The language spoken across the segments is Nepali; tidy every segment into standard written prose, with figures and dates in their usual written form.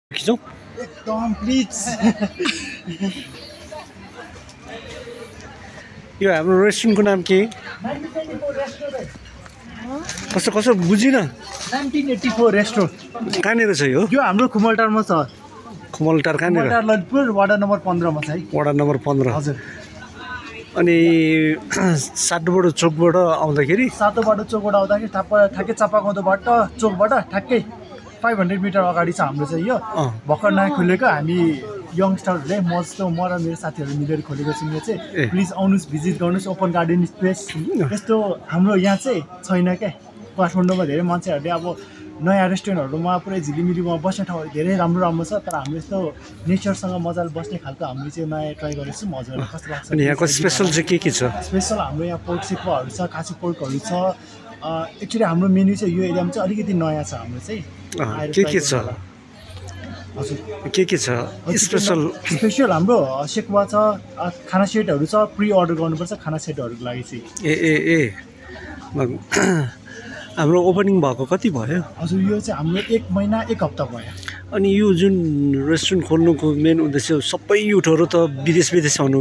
खिचौँ एकदम प्लिज। यो हाम्रो रेस्टुरेन्टको नाम के कसो कसो बुझिनँ। 1984 रेस्टुरेन्ट कहाँनिर छ यो? यो हाम्रो खुमलटारमा छ। खुमलटार कहाँनिर? खुमलटार ललितपुर वार्ड नम्बर 15 मा छ है। वडा नम्बर 15। हजुर। अनि सातोबाटो चोकबाट आउँदाखेरि सातोबाटो चोकबाट आउँदाखेरि ठ्याक्कै चापागाउँदोबाट चोकबाट ठ्याक्कै 500 मिटर अगाडि छ हाम्रो चाहिँ यो। भर्खर नयाँ खुलेको हामी यङस्टरहरूले म जस्तो म र मेरो साथीहरू मिलेर खोलेको छौँ यो चाहिँ। प्लिज आउनुहोस्, भिजिट गर्नुहोस्। ओपन गार्डन स्पेस यस्तो हाम्रो यहाँ चाहिँ छैन क्या। काठमाडौँमा धेरै मान्छेहरूले अब नयाँ रेस्टुरेन्टहरूमा पुरै झिलिमिलीमा बस्ने ठाउँहरू धेरै राम्रो राम्रो छ, तर हाम्रो यस्तो नेचरसँग मजाले बस्ने खालको हामीले चाहिँ नयाँ ट्राई गरेको छौँ। हजुरलाई कस्तो लाग्छ? अनि यहाँको स्पेसल चाहिँ के छ? स्पेसल हाम्रो यहाँ पोर्क सेप्पाहरू छ, काँचो पोर्कहरू छ। एक्चुअली हाम्रो मेन्यू चाहिँ यो एरियामा चाहिँ अलिकति नयाँ छ हाम्रो चाहिँ। के छ? हजुर के छ स्पेसल? हाम्रो सेक्वा छ, खाना सेटहरू छ। प्रि अर्डर गर्नुपर्छ खाना सेटहरूको लागि चाहिँ। ए हाम्रो ओपनिङ भएको कति भयो? हजुर यो चाहिँ हाम्रो 1 महिना 1 हप्ता भयो। अनि यो जुन रेस्टुरेन्ट खोल्नुको मेन उद्देश्य सबै युथहरू त विदेश हुनु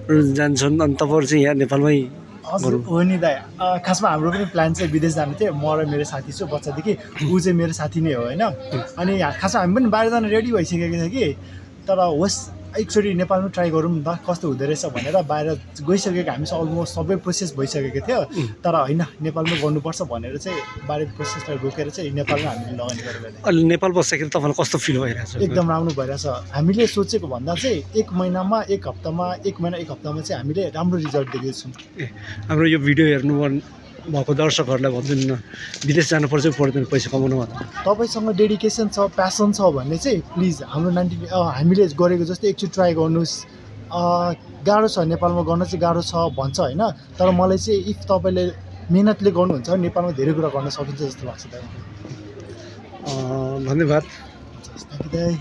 जान्छन्, अनि तपाईँहरू चाहिँ यहाँ नेपालमै? हजुर हो नि दाइ। खासमा हाम्रो पनि प्लान चाहिँ विदेश जानु थियो। म र मेरो साथी छु बच्चादेखि, ऊ चाहिँ मेरो साथी नै हो होइन। अनि खासमा हामी पनि बाहिर जान रेडी भइसकेको थियो कि, तर होस् एकचोटि नेपालमा ट्राई गरौँ न कस्तो हुँदो रहेछ भनेर बाहिर गइसकेको हामीसँग अलमोस्ट सबै प्रोसेस भइसकेको थियो। तर होइन नेपालमा गर्नुपर्छ भनेर चाहिँ बाहिर प्रोसेसलाई रोकेर चाहिँ नेपालमा हामीले लगानी गरेको। अहिले नेपाल बस्दाखेरि तपाईँलाई कस्तो फिल भइरहेछ? एकदम राम्रो भइरहेछ। हामीले सोचेको भन्दा चाहिँ 1 महिनामा 1 हप्तामा 1 महिना 1 हप्तामा चाहिँ हामीले राम्रो रिजल्ट देखेको छौँ। हाम्रो यो भिडियो हेर्नु भएको दर्शकहरूलाई भनिदिनु न, विदेश जानुपर्छ पर्दैन पैसा कमाउनु भन्दा? तपाईँसँग डेडिकेसन छ, प्यासन छ भने चाहिँ प्लिज हाम्रो हामीले गरेको जस्तै एकचोटि ट्राई गर्नुहोस्। गाह्रो छ नेपालमा गर्न चाहिँ गाह्रो छ भन्छ होइन, तर मलाई चाहिँ इफ तपाईँले मेहनतले गर्नुहुन्छ नेपालमा धेरै कुरा गर्न सकिन्छ जस्तो लाग्छ। धन्यवाद। दाइ।